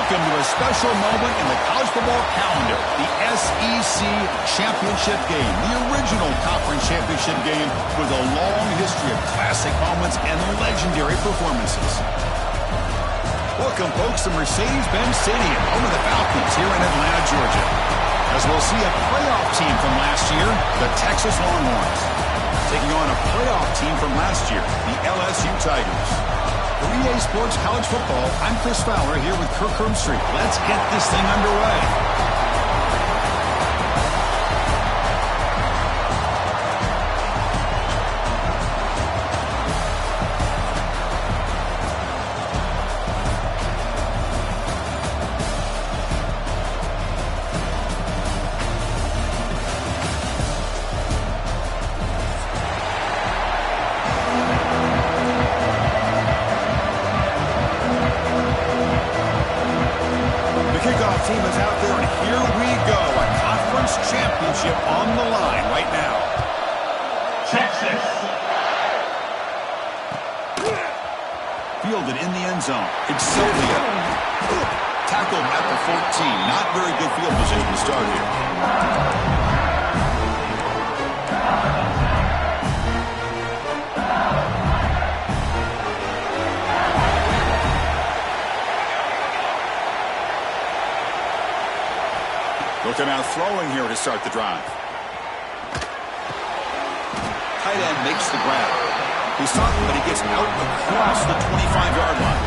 Welcome to a special moment in the college football calendar, the SEC Championship game, the original conference championship game with a long history of classic moments and legendary performances. Welcome, folks, to Mercedes-Benz Stadium, home of the Falcons here in Atlanta, Georgia. As we'll see a playoff team from last year, the Texas Longhorns, taking on a playoff team from last year, the LSU Tigers. For EA Sports College Football, I'm Chris Fowler here with Kirk Herbstreit. Let's get this thing underway. Team is out there, and here we go. A conference championship on the line right now. Texas. Fielded in the end zone. It's Sylvia. Tackled at the 14. Not very good field position to start here. Looking out throwing here to start the drive. Tight end makes the grab. He's talking, but he gets out across the 25-yard line.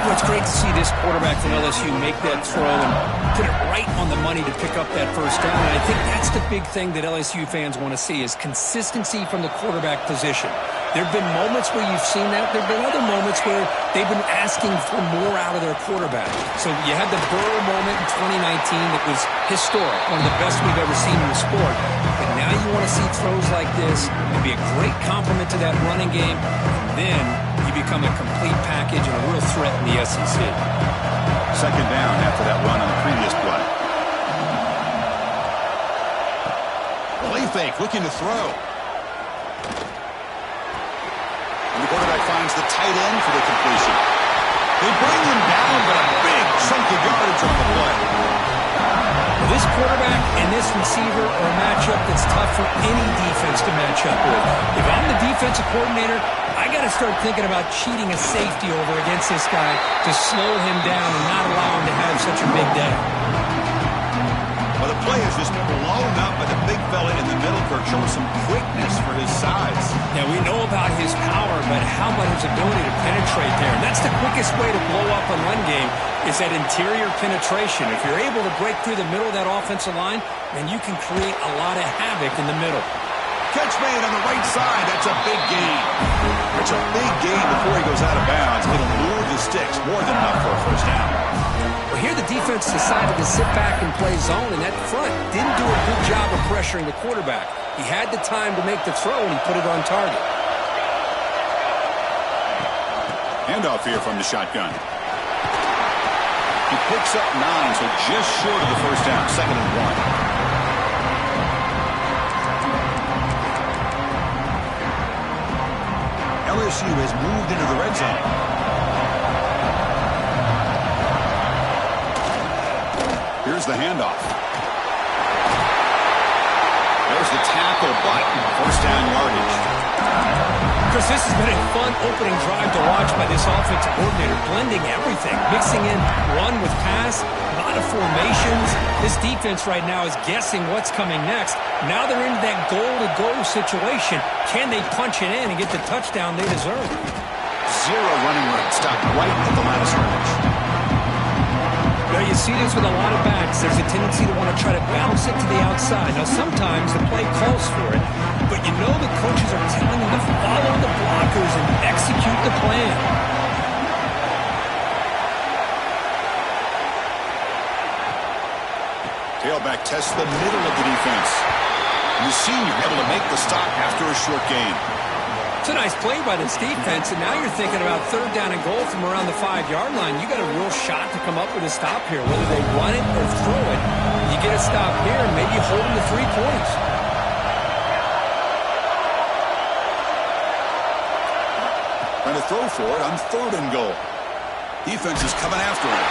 Well, it's great to see this quarterback from LSU make that throw and put it right on the money to pick up that first down. And I think that's the big thing that LSU fans want to see is consistency from the quarterback position. There have been moments where you've seen that. There have been other moments where they've been asking for more out of their quarterback. So you had the Burrow moment in 2019 that was historic, one of the best we've ever seen in the sport. But now you want to see throws like this. It'd be a great compliment to that running game. And then you become a complete package and a real threat in the SEC. Second down after that run on the previous play. Play fake, looking to throw. The quarterback finds the tight end for the completion. They bring him down, but a big chunk of yardage on the play. Well, this quarterback and this receiver are a matchup that's tough for any defense to match up with. If I'm the defensive coordinator, I got to start thinking about cheating a safety over against this guy to slow him down and not allow him to have such a big day. Well, the play is just blown up by the big fella in the middle, Kirk, showing some quickness for his size. Now, we know about his power, but how about his ability to penetrate there? And that's the quickest way to blow up a run game is that interior penetration. If you're able to break through the middle of that offensive line, then you can create a lot of havoc in the middle. Catch made on the right side. That's a big gain. It's a big gain before he goes out of bounds. It'll move the sticks more than enough for a first down. Well, here the defense decided to sit back and play zone, and that front didn't do a good job of pressuring the quarterback. He had the time to make the throw, and he put it on target. Handoff here from the shotgun. He picks up 9, so just short of the first down, 2nd and 1. LSU has moved into the red zone. Here's the handoff. There's the tackle, but first down yardage. Chris, this has been a fun opening drive to watch by this offensive coordinator, blending everything, mixing in run with pass, a lot of formations. This defense right now is guessing what's coming next. Now they're into that goal-to-go situation. Can they punch it in and get the touchdown they deserve? Zero running room, stopped right at the line of scrimmage. Now, you see this with a lot of backs. There's a tendency to want to try to bounce it to the outside. Now, sometimes the play calls for it, but you know the coaches are telling them to follow the blockers and execute the plan. Tailback tests the middle of the defense. And the senior able to make the stop after a short gain. It's a nice play by this defense, and now you're thinking about 3rd down and goal from around the 5-yard line. You got a real shot to come up with a stop here, whether they run it or throw it. You get a stop here, and maybe you hold them to 3 points. Trying to throw for it on 3rd and goal. Defense is coming after him.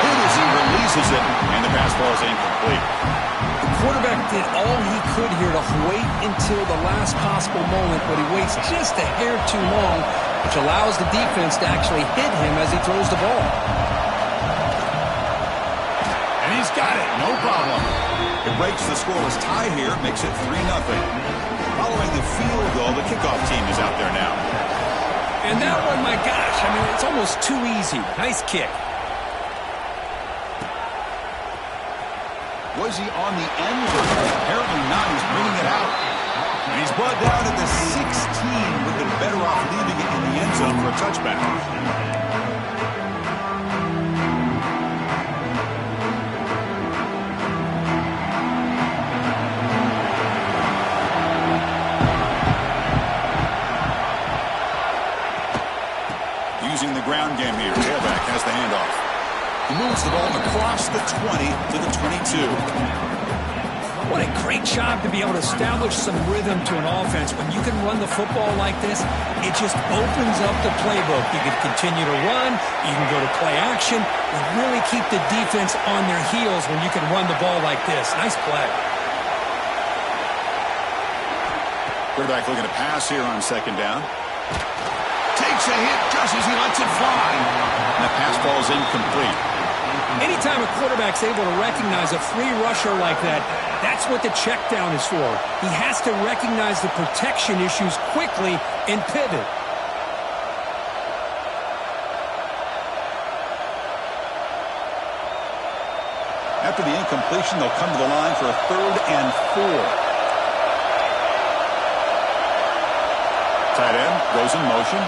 Good as he releases it, and the pass ball is incomplete. The quarterback did all he could here to wait until the last possible moment, but he waits just a hair too long, which allows the defense to actually hit him as he throws the ball. And he's got it, no problem. It breaks the scoreless tie here, makes it 3-0. Following the field goal, the kickoff team is out there now. And that one, my gosh, I mean, it's almost too easy. Nice kick. Was he on the end line? Apparently not. He's bringing it out. And he's brought down at the 16. Would have been better off leaving it in the end zone for a touchback. Using the ground game here. Tailback has the handoff. He moves the ball across the 20 to the 22. What a great job to be able to establish some rhythm to an offense. When you can run the football like this, it just opens up the playbook. You can continue to run, you can go to play action, and really keep the defense on their heels when you can run the ball like this. Nice play. Quarterback looking to pass here on second down. Takes a hit just as he lets it fly. And the pass ball is incomplete. Anytime a quarterback's able to recognize a free rusher like that, that's what the check down is for. He has to recognize the protection issues quickly and pivot. After the incompletion, they'll come to the line for a 3rd and 4. Tight end goes in motion.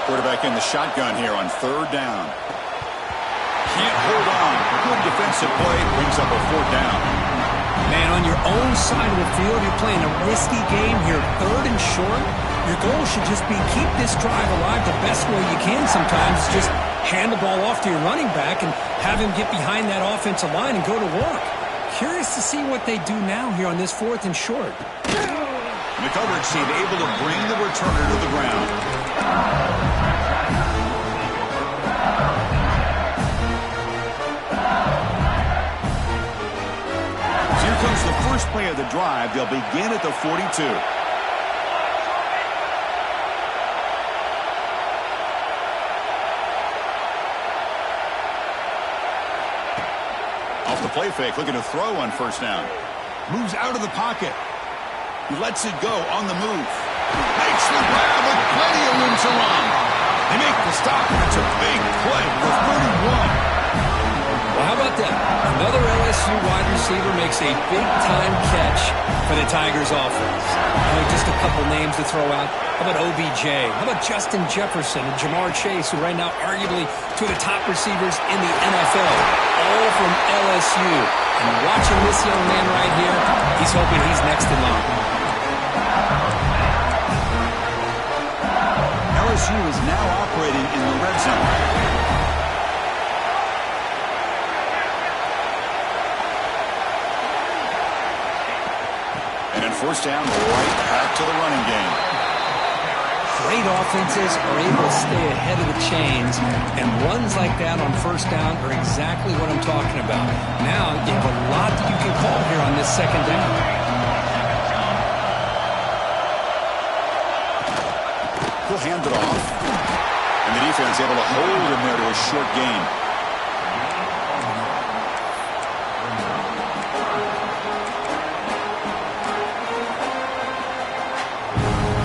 Quarterback in the shotgun here on 3rd down. Can't hold on. Good defensive play. Brings up a 4th down. Man, on your own side of the field, you're playing a risky game here. 3rd and short. Your goal should just be keep this drive alive the best way you can sometimes. Just hand the ball off to your running back and have him get behind that offensive line and go to work. Curious to see what they do now here on this 4th and short. The coverage team able to bring the returner to the ground. Here comes the first play of the drive. They'll begin at the 42. Off the play fake, looking to throw on 1st down. Moves out of the pocket. He lets it go on the move. Makes the grab with plenty of room to run. They make the stop, and it's a big play for 31. Well, how about that? Another LSU wide receiver makes a big-time catch for the Tigers offense. Just a couple names to throw out. How about OBJ? How about Justin Jefferson and Jamar Chase, who right now arguably two of the top receivers in the NFL, all from LSU. And watching this young man right here, he's hoping he's next in line. LSU is now operating in the red zone. And in 1st down, right back to the running game. Great offenses are able to stay ahead of the chains, and runs like that on 1st down are exactly what I'm talking about. Now you have a lot that you can call here on this 2nd down. He'll hand it off. And the defense able to hold him there to a short gain.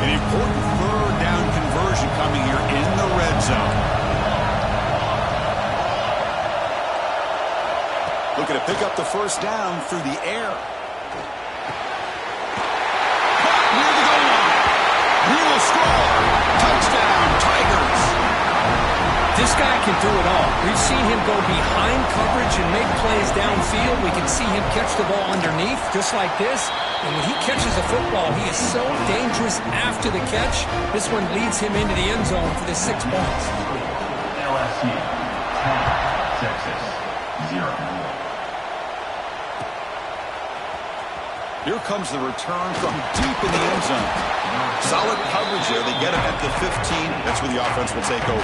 An important 3rd down conversion coming here in the red zone. Looking to pick up the 1st down through the air. Near the goal line. He will score. Touchdown, Tigers. This guy can do it all. We've seen him go behind coverage and make plays downfield. We can see him catch the ball underneath, just like this. And when he catches a football, he is so dangerous after the catch. This one leads him into the end zone for the 6 points. LSU 10, Texas 0. Here comes the return from deep in the end zone. Solid coverage there. They get him at the 15. That's where the offense will take over.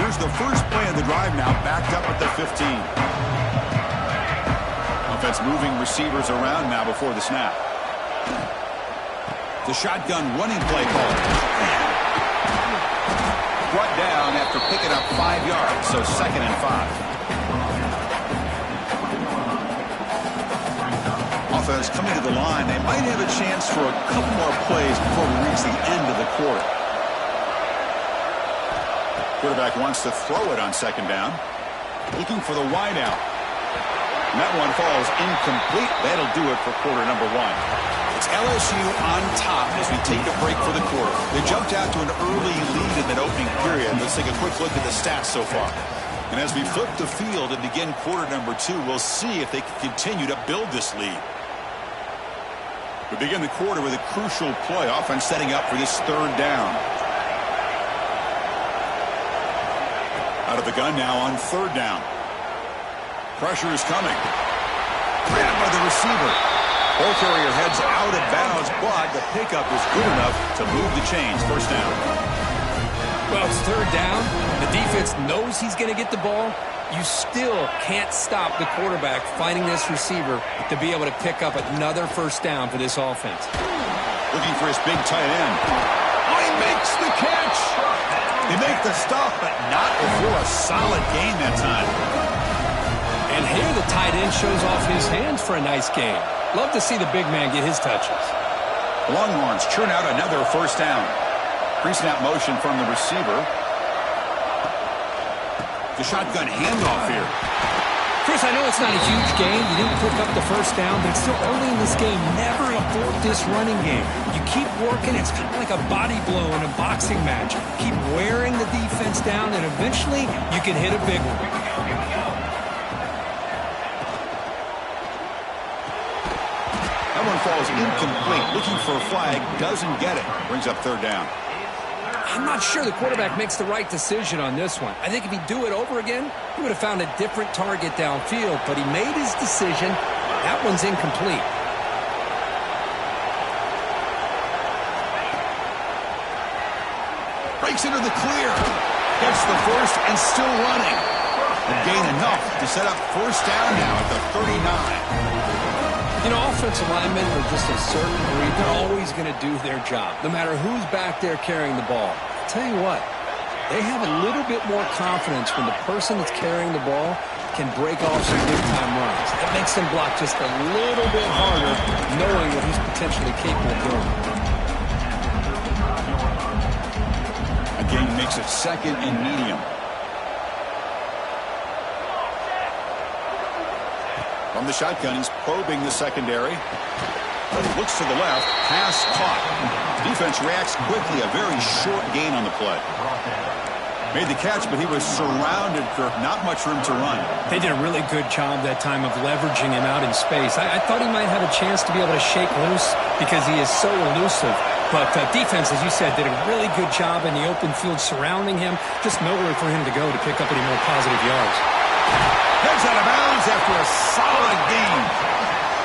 Here's the first play of the drive now, backed up at the 15. Offense moving receivers around now before the snap. The shotgun running play call. Brought down after picking up 5 yards, so 2nd and 5. Offense coming to the line. They might have a chance for a couple more plays before we reach the end of the quarter. Quarterback wants to throw it on 2nd down. Looking for the wide out. And that one falls incomplete. That'll do it for quarter number 1. It's LSU on top as we take a break for the quarter. They jumped out to an early lead in that opening period. Let's take a quick look at the stats so far. And as we flip the field and begin quarter number 2, we'll see if they can continue to build this lead. We begin the quarter with a crucial play. Offense setting up for this 3rd down. Out of the gun now on 3rd down. Pressure is coming. Grabbed by the receiver. Ball carrier heads out of bounds, but the pickup is good enough to move the chains. 1st down. Well, it's 3rd down. The defense knows he's going to get the ball. You still can't stop the quarterback finding this receiver to be able to pick up another 1st down for this offense. Looking for his big tight end. Oh, he makes the catch. They make the stop, but not before a solid gain that time. And here the tight end shows off his hands for a nice game. Love to see the big man get his touches. The Longhorns churn out another 1st down. Pre-snap motion from the receiver. The shotgun handoff here. Chris, I know it's not a huge game. You didn't pick up the 1st down, but it's still early in this game. Never abort this running game. You keep working. It's kind of like a body blow in a boxing match. Keep wearing the defense down, and eventually you can hit a big one. That one falls incomplete. Looking for a flag. Doesn't get it. Brings up 3rd down. I'm not sure the quarterback makes the right decision on this one. I think if he'd do it over again, he would have found a different target downfield, but he made his decision. That one's incomplete. Breaks into the clear. Gets the 1st and still running. And gain enough to set up 1st down now at the 39. You know, offensive linemen are just a certain breed. They're always going to do their job, no matter who's back there carrying the ball. I'll tell you what, they have a little bit more confidence when the person that's carrying the ball can break off some big-time runs. That makes them block just a little bit harder, knowing what he's potentially capable of doing. Again, makes it 2nd and medium. From the shotgun, he's probing the secondary. But he looks to the left. Pass caught. Defense reacts quickly. A very short gain on the play. Made the catch, but he was surrounded for not much room to run. They did a really good job that time of leveraging him out in space. I thought he might have a chance to be able to shake loose because he is so elusive. But defense, as you said, did a really good job in the open field surrounding him. Just nowhere for him to go to pick up any more positive yards. Heads out of bounds after a solid gain.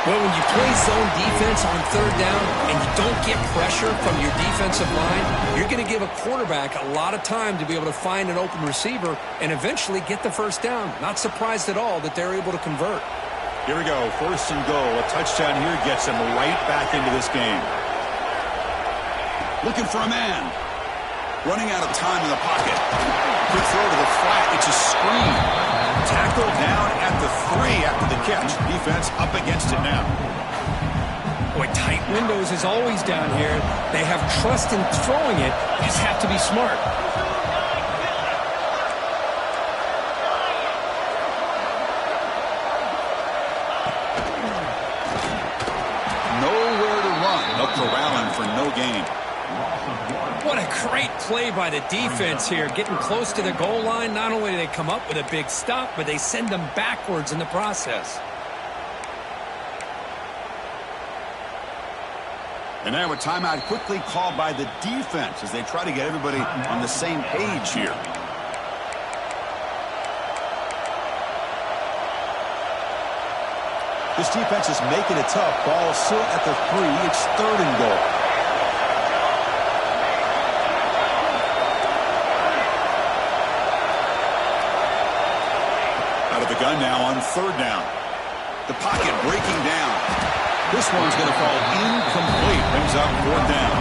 Well, when you play zone defense on 3rd down and you don't get pressure from your defensive line, you're going to give a quarterback a lot of time to be able to find an open receiver and eventually get the 1st down. Not surprised at all that they're able to convert. Here we go. 1st and goal. A touchdown here gets them right back into this game. Looking for a man. Running out of time in the pocket. Quick throw to the flat. It's a screen. Tackled down at the 3 after the catch. Defense up against it now. Boy, tight windows is always down here. They have trust in throwing it. You just have to be smart. Nowhere to run. They'll corral him for no gain. What a great play by the defense here. Getting close to the goal line, not only do they come up with a big stop, but they send them backwards in the process. And now a timeout quickly called by the defense as they try to get everybody on the same page here. This defense is making it tough. Ball still at the 3. It's 3rd and goal. Out of the gun now on 3rd down. The pocket breaking down. This one's going to fall incomplete. Brings up 4th down.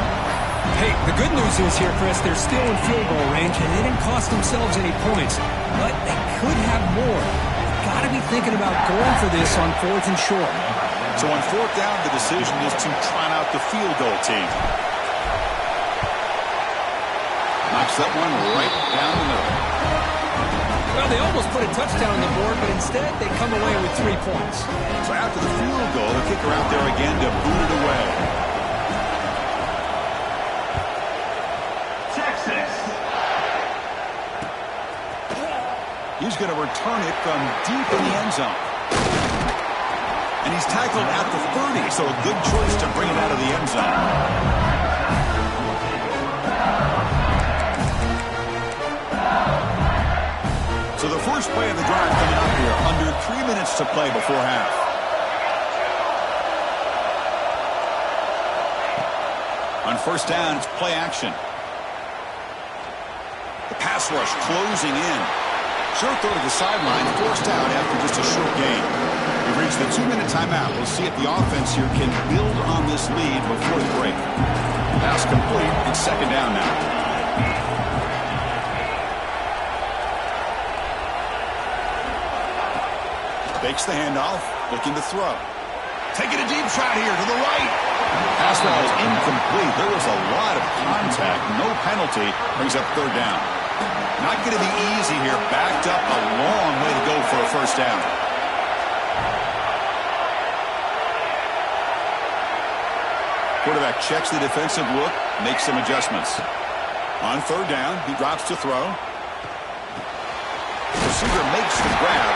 Hey, the good news is here, Chris, they're still in field goal range, and they didn't cost themselves any points. But they could have more. Got to be thinking about going for this on 4th and short. So on 4th down, the decision is to try out the field goal team. Knocks that one right down the middle. Well, they almost put a touchdown on the board, but instead they come away with 3 points. So after the field goal, the kicker out there again to boot it away. Texas. He's going to return it from deep in the end zone. And he's tackled at the 30, so a good choice to bring it out of the end zone. So the first play of the drive coming up here, under 3 minutes to play before half. On 1st down, it's play action. The pass rush closing in. Short throw to the sideline, forced out after just a short gain. We've reached the 2-minute timeout. We'll see if the offense here can build on this lead before the break. Pass complete. It's 2nd down now. Fakes the handoff, looking to throw. Taking a deep shot here to the right. Pass route is incomplete. There was a lot of contact. No penalty. Brings up 3rd down. Not going to be easy here. Backed up a long way to go for a 1st down. Quarterback checks the defensive look, makes some adjustments. On 3rd down, he drops to throw. Receiver makes the grab.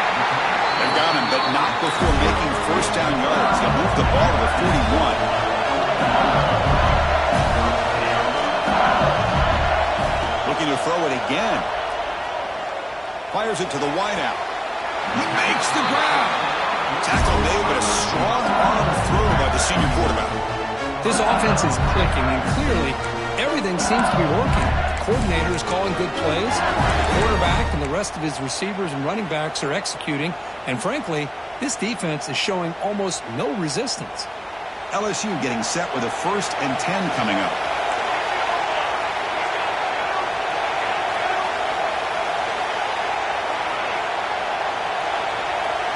They've got him, but not before making 1st down yards. They moved the ball to the 41. Looking to throw it again. Fires it to the wideout. He makes the grab. Tackle made, but a strong arm throw by the senior quarterback. This offense is clicking, and clearly everything seems to be working. The coordinator is calling good plays. The quarterback and the rest of his receivers and running backs are executing. And frankly, this defense is showing almost no resistance. LSU getting set with a 1st and 10 coming up.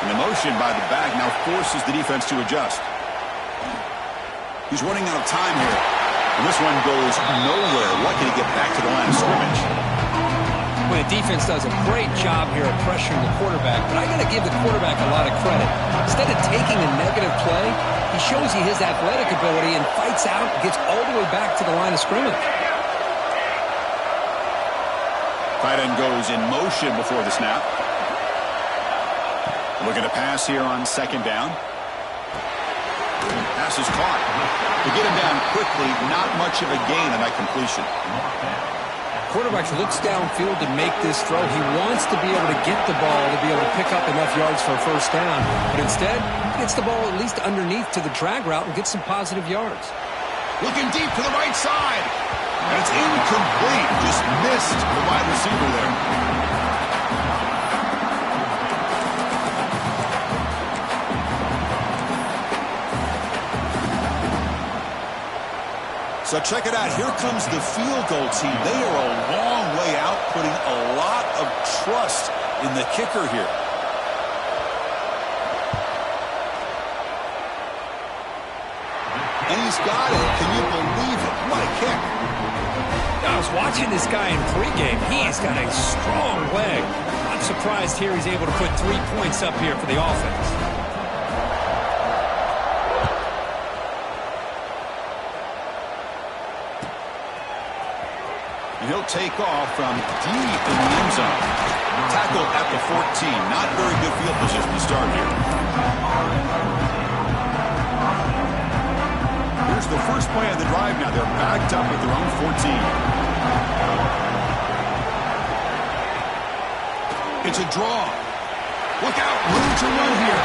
And the motion by the back now forces the defense to adjust. He's running out of time here. And this one goes nowhere. Lucky to get back to the line of scrimmage. Well, the defense does a great job here of pressuring the quarterback, but I got to give the quarterback a lot of credit. Instead of taking a negative play, he shows you his athletic ability and fights out, gets all the way back to the line of scrimmage. Tight end goes in motion before the snap. Looking to pass here on 2nd down. Pass is caught. To get him down quickly, not much of a gain on that completion. Quarterback looks downfield to make this throw. He wants to be able to get the ball to be able to pick up enough yards for a 1st down. But instead, he gets the ball at least underneath to the drag route and gets some positive yards. Looking deep to the right side. And it's incomplete. Just missed the wide receiver there. So check it out. Here comes the field goal team. They are a long way out, putting a lot of trust in the kicker here. And he's got it. Can you believe it? What a kick. I was watching this guy in pregame. He's got a strong leg. I'm surprised here he's able to put 3 points up here for the offense. And he'll take off from deep in the end zone. Tackled at the 14. Not very good field position to start here. Here's the first play of the drive now. They're backed up at their own 14. It's a draw. Look out. Room to run here.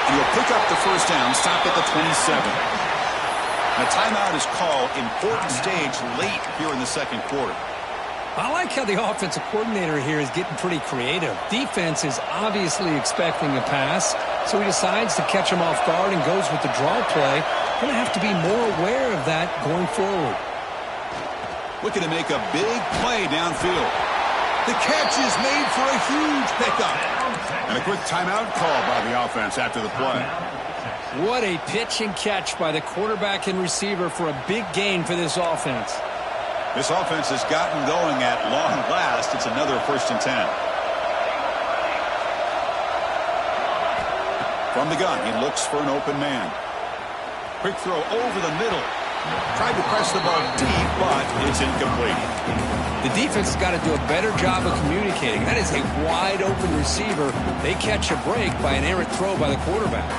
And he'll pick up the first down. Stop at the 27. A timeout is called. Important stage late here in the second quarter. I like how the offensive coordinator here is getting pretty creative. Defense is obviously expecting a pass, so he decides to catch him off guard and goes with the draw play. Going to have to be more aware of that going forward. Looking to make a big play downfield. The catch is made for a huge pickup. And a quick timeout call by the offense after the play. What a pitch and catch by the quarterback and receiver for a big gain for this offense. This offense has gotten going at long last. It's another 1st and 10. From the gun, he looks for an open man. Quick throw over the middle. Tried to press the ball deep, but it's incomplete. The defense has got to do a better job of communicating. That is a wide open receiver. They catch a break by an errant throw by the quarterback.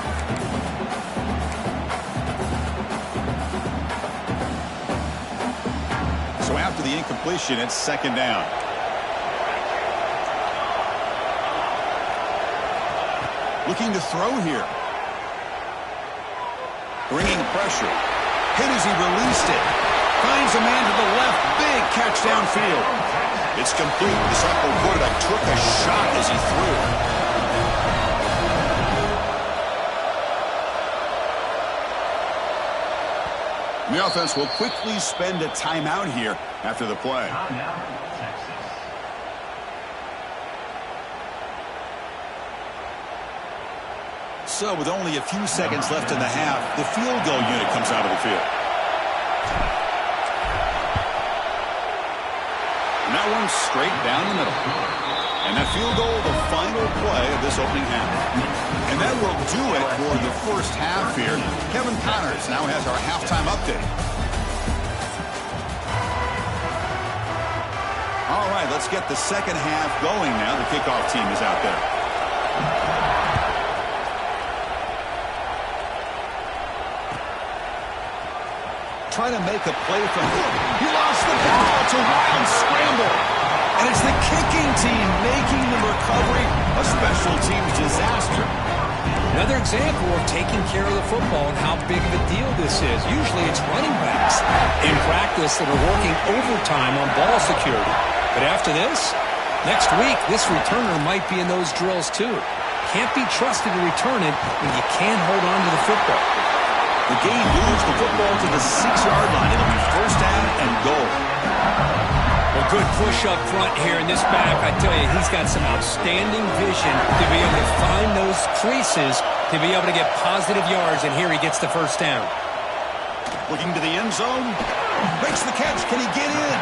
So after the incompletion, it's 2nd down. Looking to throw here. Bringing pressure. Hit as he released it. Finds a man to the left. Big catch downfield. It's complete. The sophomore quarterback took a shot as he threw. The offense will quickly spend a timeout here after the play. So with only a few seconds left in the half, the field goal unit comes out of the field. And that one's straight down the middle. And that field goal, the final play of this opening half. And that will do it for the first half here. Kevin Connors now has our halftime update. All right, let's get the second half going now. The kickoff team is out there. Trying to make a play from him. He lost the ball. It's a wild scramble. And it's the kicking team making the recovery a special teams disaster. Another example of taking care of the football and how big of a deal this is. Usually it's running backs in practice that are working overtime on ball security. But after this, next week, this returner might be in those drills too. Can't be trusted to return it when you can't hold on to the football. The game moves the football to the 6-yard line. It'll be first down and goal. Well, good push up front here in this back. I tell you, he's got some outstanding vision to be able to find those creases to be able to get positive yards, and here he gets the first down. Looking to the end zone. Makes the catch. Can he get in?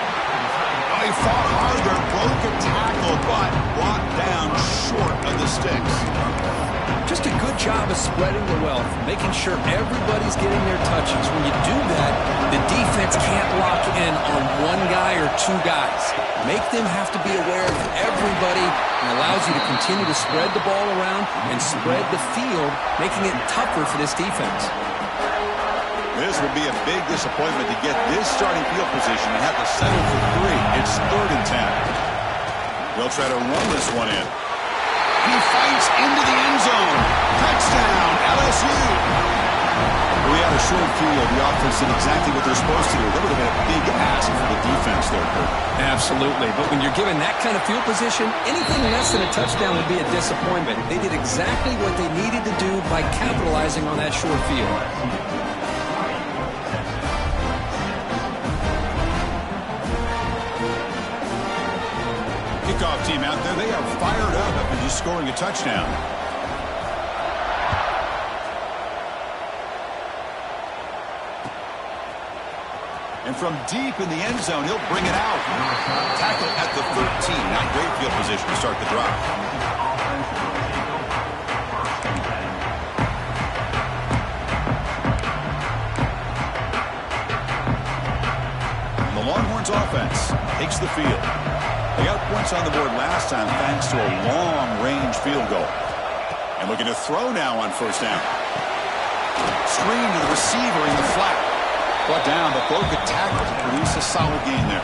Oh, he fought hard there. Broke a tackle, but brought down short of the sticks. Just a good job of spreading the wealth, making sure everybody's getting their touches. When you do that, the defense can't lock in on one guy or two guys. Make them have to be aware of everybody, and allows you to continue to spread the ball around and spread the field, making it tougher for this defense. This would be a big disappointment to get this starting field position and have to settle for 3. It's 3rd and 10. They'll try to run this one in. He fights into the end zone. Touchdown, LSU. We had a short field. The offense did exactly what they're supposed to do. That would have been a big ask for the defense there, Kurt. Absolutely. But when you're given that kind of field position, anything less than a touchdown would be a disappointment. They did exactly what they needed to do by capitalizing on that short field. Kickoff team out there, they are fired up after just scoring a touchdown. And from deep in the end zone, he'll bring it out. Tackle at the 13. Not great field position to start the drive. And the Longhorns offense takes the field. They got points on the board last time thanks to a long-range field goal. And looking to throw now on first down. Screen to the receiver in the flat. Brought down, but broke a tackle to produce a solid gain there.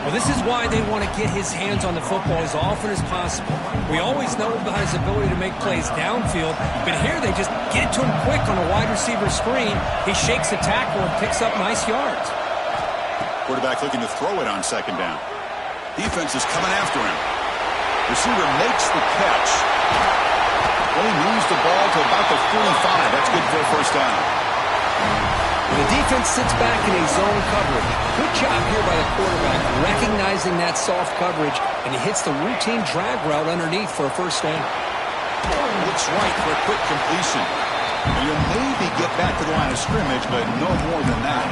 Well, this is why they want to get his hands on the football as often as possible. We always know about his ability to make plays downfield, but here they just get it to him quick on a wide receiver screen. He shakes the tackle and picks up nice yards. Quarterback looking to throw it on second down. Defense is coming after him. Receiver makes the catch. Well, he moves the ball to about the 45. That's good for a first down. The defense sits back in a zone coverage. Good job here by the quarterback, recognizing that soft coverage, and he hits the routine drag route underneath for a first down. Looks right for a quick completion. You'll maybe get back to the line of scrimmage, but no more than that.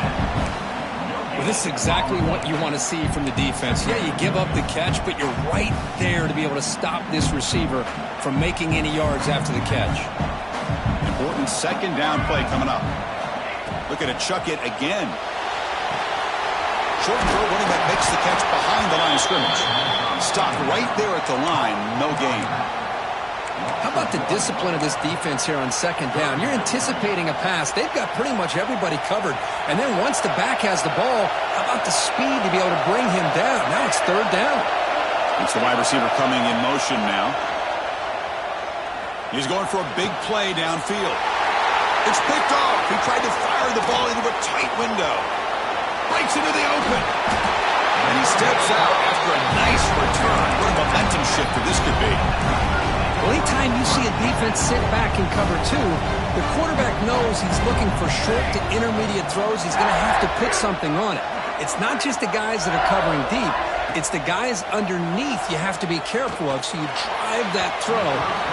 Well, this is exactly what you want to see from the defense. Yeah, you give up the catch, but you're right there to be able to stop this receiver from making any yards after the catch. Important second down play coming up. Looking to chuck it again. Short throw, running back makes the catch behind the line of scrimmage. Stopped right there at the line, no gain. How about the discipline of this defense here on second down? You're anticipating a pass. They've got pretty much everybody covered. And then once the back has the ball, how about the speed to be able to bring him down? Now it's third down. It's the wide receiver coming in motion now. He's going for a big play downfield. It's picked off. He tried to fire the ball into a tight window. Breaks into the open. And he steps out after a nice return. What a momentum shifter this could be. Well, anytime you see a defense sit back and cover two, the quarterback knows he's looking for short to intermediate throws. He's going to have to put something on it. It's not just the guys that are covering deep. It's the guys underneath you have to be careful of, so you drive that throw.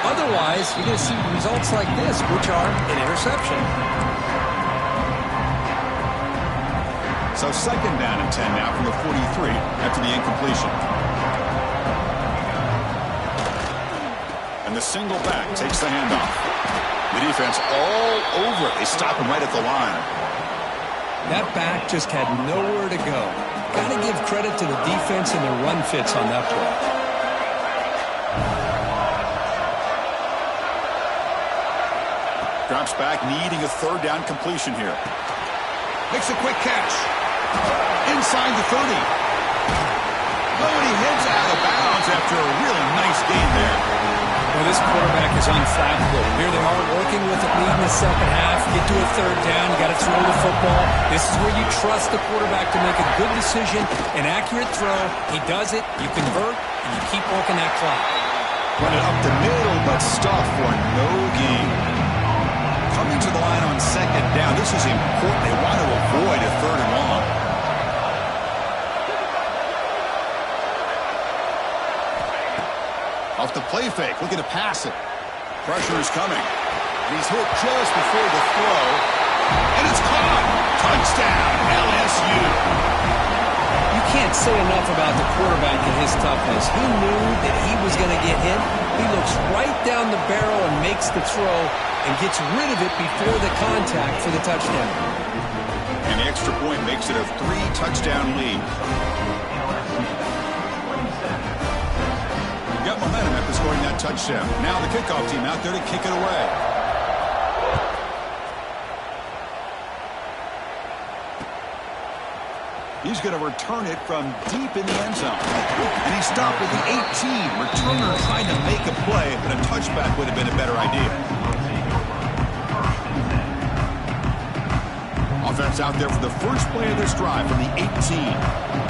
Otherwise, you're going to see results like this, which are an interception. So second down and 10 now from the 43 after the incompletion. And the single back takes the handoff. The defense all over it. They stop him right at the line. That back just had nowhere to go. Got to give credit to the defense and their run fits on that play. Drops back, needing a third down completion here. Makes a quick catch. Inside the 30. Oh, and he heads out of bounds after a really nice gain there. Well, this quarterback is unflappable. Here they are working with a lead in the second half. Get to a third down. You got to throw the football. This is where you trust the quarterback to make a good decision, an accurate throw. He does it. You convert, and you keep working that clock. Run it up the middle, but stop for no gain. Coming to the line on second down. This is important. They want to avoid a third and long. Off the play fake, looking to pass it. Pressure is coming. He's hit just before the throw. And it's caught. Touchdown, LSU. You can't say enough about the quarterback and his toughness. He knew that he was going to get hit. He looks right down the barrel and makes the throw and gets rid of it before the contact for the touchdown. And the extra point makes it a 3-touchdown lead. Got momentum after scoring that touchdown. Now the kickoff team out there to kick it away. He's going to return it from deep in the end zone. And he stopped with the 18. Returner trying to make a play, but a touchback would have been a better idea. Offense out there for the first play of this drive from the 18.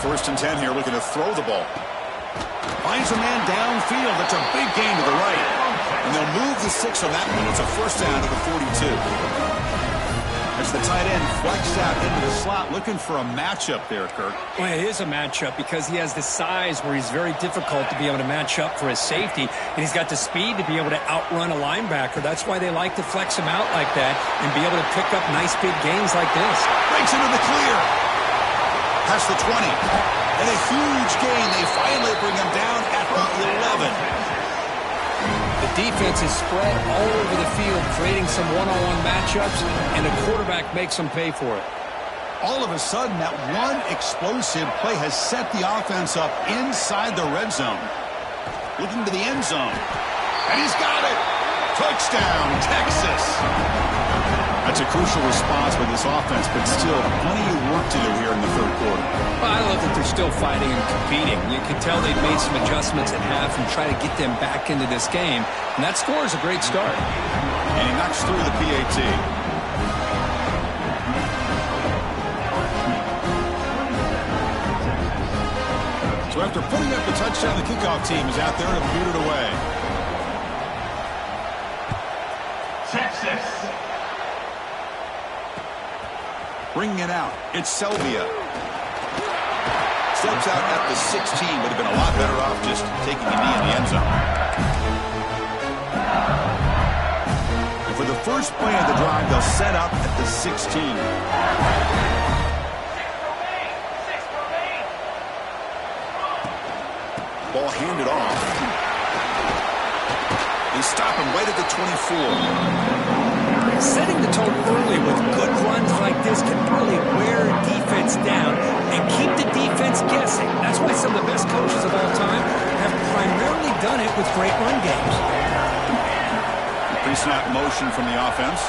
First and 10 here, looking to throw the ball. Finds a man downfield. That's a big gain to the right. And they'll move the 6 on that one. It's a first down to the 42. As the tight end flexes out into the slot, looking for a matchup there, Kirk. Well, it is a matchup because he has the size where he's very difficult to be able to match up for his safety. And he's got the speed to be able to outrun a linebacker. That's why they like to flex him out like that and be able to pick up nice big gains like this. Breaks into the clear. Past the 20. And a huge gain. They finally bring him down at the 11. The defense is spread all over the field, creating some one-on-one matchups, and the quarterback makes them pay for it. All of a sudden, that one explosive play has set the offense up inside the red zone. Looking to the end zone. And he's got it. Touchdown, Texas. A That's a crucial response by this offense, but still plenty of work to do here in the third quarter. Well, I love that they're still fighting and competing. You can tell they've made some adjustments at half and try to get them back into this game. And that score is a great start. And he knocks through the PAT. So after putting up the touchdown, the kickoff team is out there to boot it away. Texas. Bringing it out, it's Selvia. Steps out at the 16, would have been a lot better off just taking a knee in the end zone. And for the first play of the drive, they'll set up at the 16. Ball handed off. They stop him right at the 24. Setting the tone early with good runs like this can really wear a defense down and keep the defense guessing. That's why some of the best coaches of all time have primarily done it with great run games. Pre-snap motion from the offense.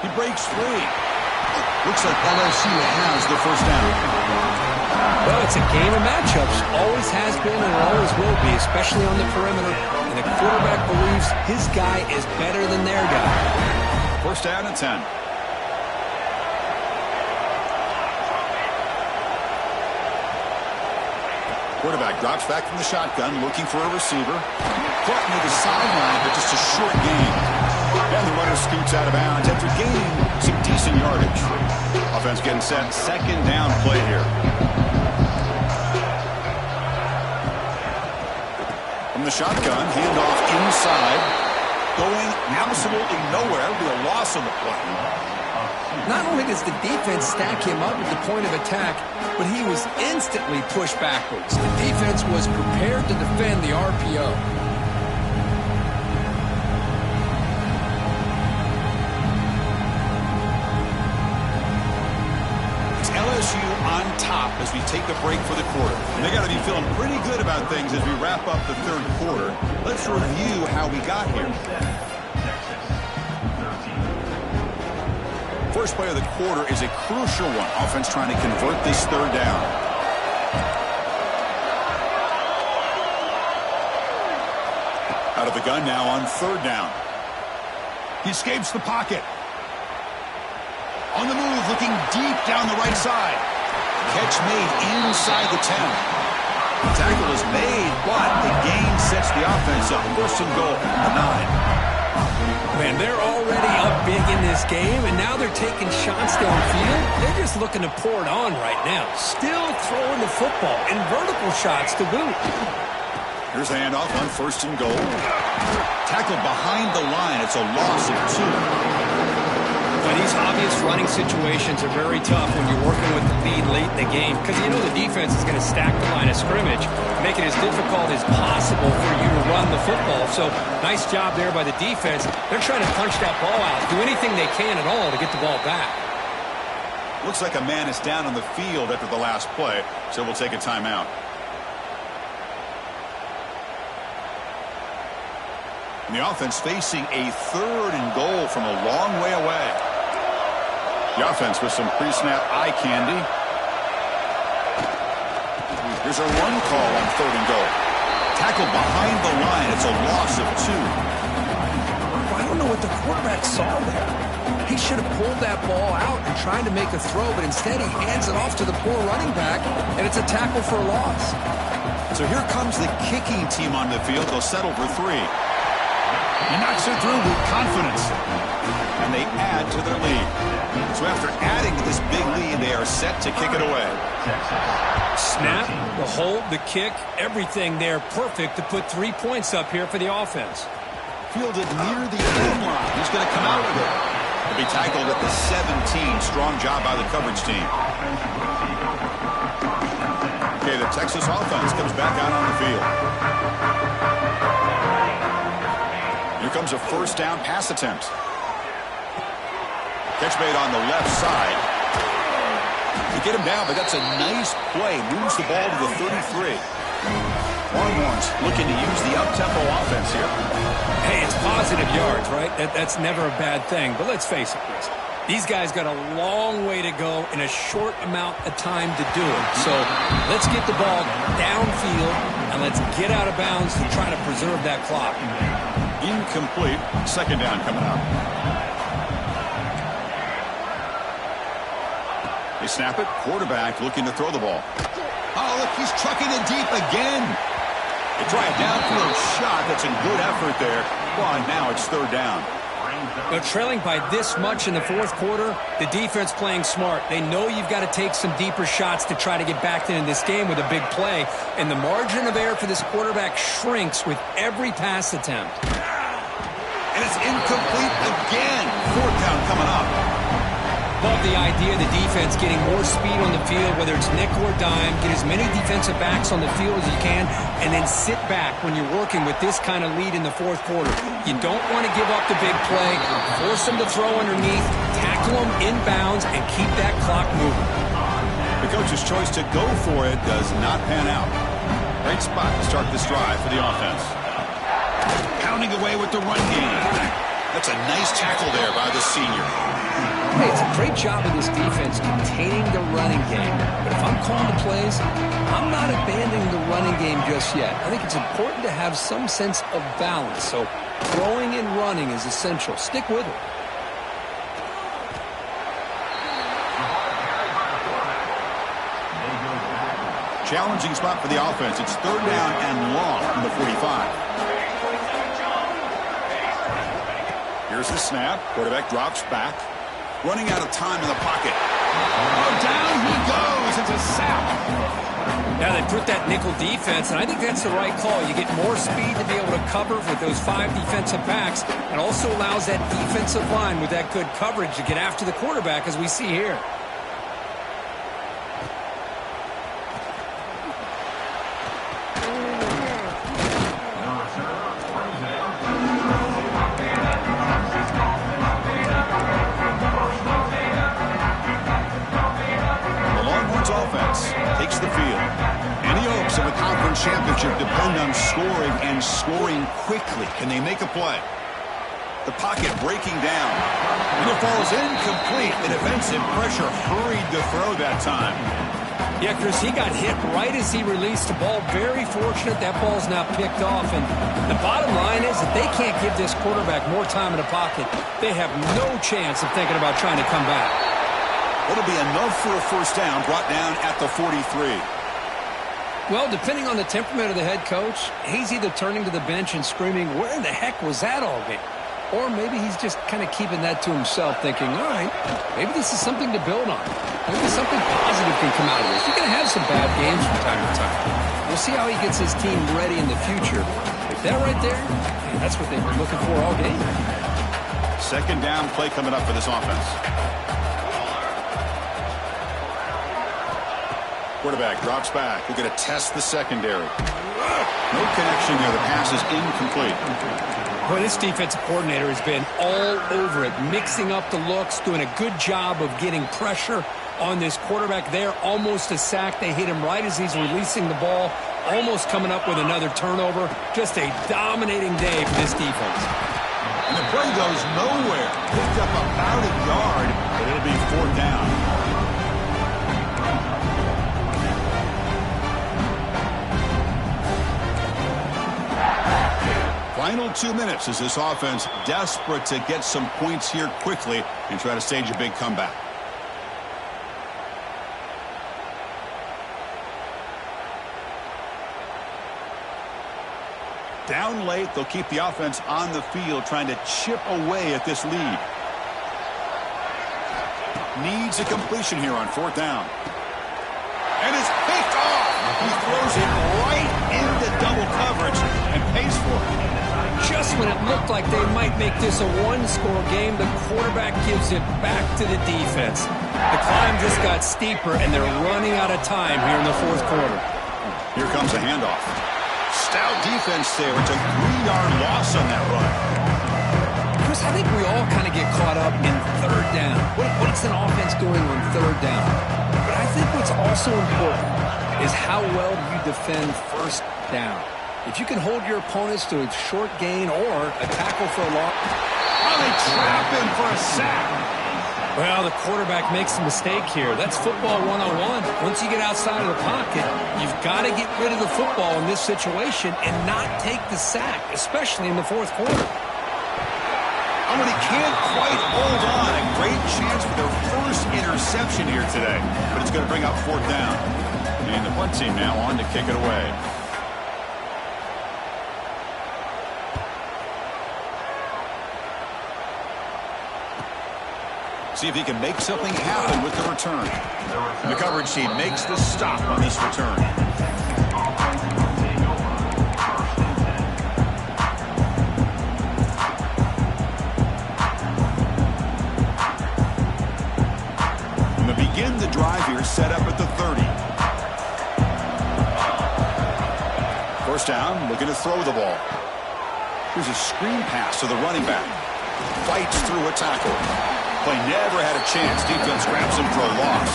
He breaks free. Looks like LSU has the first down. Well, it's a game of matchups. Always has been and always will be, especially on the perimeter. And the quarterback believes his guy is better than their guy. First down and 10. Quarterback drops back from the shotgun, looking for a receiver. Caught near the sideline, but just a short gain. And the runner scoots out of bounds after gaining some decent yardage. Offense getting set. Second down play here. From the shotgun, handoff inside. Going absolutely nowhere. It'll be a loss on the play. Not only does the defense stack him up at the point of attack, but he was instantly pushed backwards. The defense was prepared to defend the RPO. It's LSU on top as we take a break for the quarter. And they got to be feeling pretty good about things as we wrap up the third quarter. Let's review how we got here. First play of the quarter is a crucial one. Offense trying to convert this third down. Out of the gun now on third down. He escapes the pocket. On the move, looking deep down the right side. Catch made inside the 10. The tackle is made, but the gain sets the offense up. First and goal from the 9. Man, they're already up big in this game, and now they're taking shots downfield. They're just looking to pour it on right now. Still throwing the football, and vertical shots to boot. Here's the handoff on first and goal. Tackled behind the line. It's a loss of 2. But these obvious running situations are very tough when you're working with the lead late in the game, because you know the defense is going to stack the line of scrimmage, make it as difficult as possible for you to run the football. So nice job there by the defense. They're trying to punch that ball out, do anything they can at all to get the ball back. Looks like a man is down on the field after the last play, so we'll take a timeout. And the offense facing a third and goal from a long way away. The offense with some pre-snap eye candy. Here's a run call on third and goal. Tackled behind the line. It's a loss of 2. I don't know what the quarterback saw there. He should have pulled that ball out and tried to make a throw, but instead he hands it off to the poor running back, and it's a tackle for a loss. So here comes the kicking team on the field. They'll settle for 3. He knocks it through with confidence. And they add to their lead. So after adding to this big lead, they are set to kick it away. Snap, the hold, the kick, everything there perfect to put 3 points up here for the offense. Fielded near the end line. He's going to come out with it. He'll be tackled at the 17. Strong job by the coverage team. Okay, the Texas offense comes back out on the field. Here comes a first down pass attempt. Catch made on the left side. To get him down, but that's a nice play. Moves the ball to the 33. Longhorns looking to use the up-tempo offense here. Hey, it's positive yards, right? That's never a bad thing. But let's face it, Chris. These guys got a long way to go in a short amount of time to do it. So let's get the ball downfield, and let's get out of bounds to try to preserve that clock. Incomplete. Second down coming up. They snap it. Quarterback looking to throw the ball. Oh, look, he's trucking it deep again. They try a downfield shot. That's a good effort there. Well, and now it's third down. But trailing by this much in the fourth quarter, the defense playing smart. They know you've got to take some deeper shots to try to get back into this game with a big play. And the margin of error for this quarterback shrinks with every pass attempt. And it's incomplete again. Fourth down coming up. Love the idea of the defense getting more speed on the field, whether it's nickel or dime. Get as many defensive backs on the field as you can, and then sit back when you're working with this kind of lead in the fourth quarter. You don't want to give up the big play. Force them to throw underneath, tackle them inbounds, and keep that clock moving. The coach's choice to go for it does not pan out. Great spot to start this drive for the offense. Pounding away with the run game. That's a nice tackle there by the senior. Hey, it's a great job of this defense containing the running game. But if I'm calling the plays, I'm not abandoning the running game just yet. I think it's important to have some sense of balance. So throwing and running is essential. Stick with it. Challenging spot for the offense. It's third down and long from the 45. Here's the snap. Quarterback drops back. Running out of time in the pocket. Oh, down he goes. It's a sack. Now they put that nickel defense, and I think that's the right call. You get more speed to be able to cover with those 5 defensive backs, and also allows that defensive line with that good coverage to get after the quarterback, as we see here. Takes the field. Any hopes of a conference championship depend on scoring and scoring quickly. Can they make a play? The pocket breaking down. And it falls incomplete. The defensive pressure hurried to throw that time. Yeah, Chris, he got hit right as he released the ball. Very fortunate that ball's now picked off. And the bottom line is that they can't give this quarterback more time in the pocket. They have no chance of thinking about trying to come back. It'll be enough for a first down, brought down at the 43. Well, depending on the temperament of the head coach, he's either turning to the bench and screaming, where in the heck was that all game? Or maybe he's just kind of keeping that to himself, thinking, all right, maybe this is something to build on. Maybe something positive can come out of this. You're going to have some bad games from time to time. We'll see how he gets his team ready in the future. But that right there, that's what they've been looking for all game. Second down play coming up for this offense. Quarterback drops back. We're going to test the secondary. No connection there. The pass is incomplete. Boy, this defensive coordinator has been all over it, mixing up the looks, doing a good job of getting pressure on this quarterback there. Almost a sack. They hit him right as he's releasing the ball, almost coming up with another turnover. Just a dominating day for this defense. And the play goes nowhere. Picked up about a yard, but it'll be fourth down. Final 2 minutes as this offense desperate to get some points here quickly and try to stage a big comeback. Down late, they'll keep the offense on the field trying to chip away at this lead. Needs a completion here on fourth down. And it's picked off. He throws it right into double coverage and pays for it. Just when it looked like they might make this a one-score game, the quarterback gives it back to the defense. The climb just got steeper, and they're running out of time here in the fourth quarter. Here comes a handoff. Stout defense there. It's a 3-yard loss on that run. Chris, I think we all kind of get caught up in third down. What's an offense doing on third down? But I think what's also important is how well you defend first down. If you can hold your opponents to a short gain or a tackle for a loss. Oh, they trap him for a sack. Well, the quarterback makes a mistake here. That's football 101. Once you get outside of the pocket, you've got to get rid of the football in this situation and not take the sack, especially in the fourth quarter. Oh, and he can't quite hold on. A great chance for their first interception here today. But it's going to bring up fourth down. And the punt team now on to kick it away. See if he can make something happen with the return. The coverage team makes the stop on this return. And to begin the drive here, set up at the 30. First down, looking to throw the ball. Here's a screen pass to the running back. Fights through a tackle. Play never had a chance. Defense grabs him for a loss.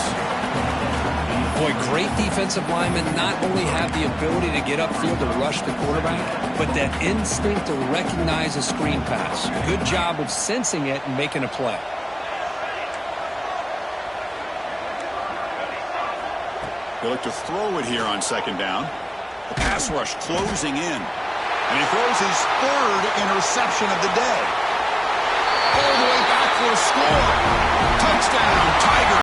Boy, great defensive linemen not only have the ability to get upfield to rush the quarterback, but that instinct to recognize a screen pass. Good job of sensing it and making a play. They look to throw it here on second down. The pass rush closing in. And he throws his third interception of the day. All the way back for a score. Touchdown, Tigers.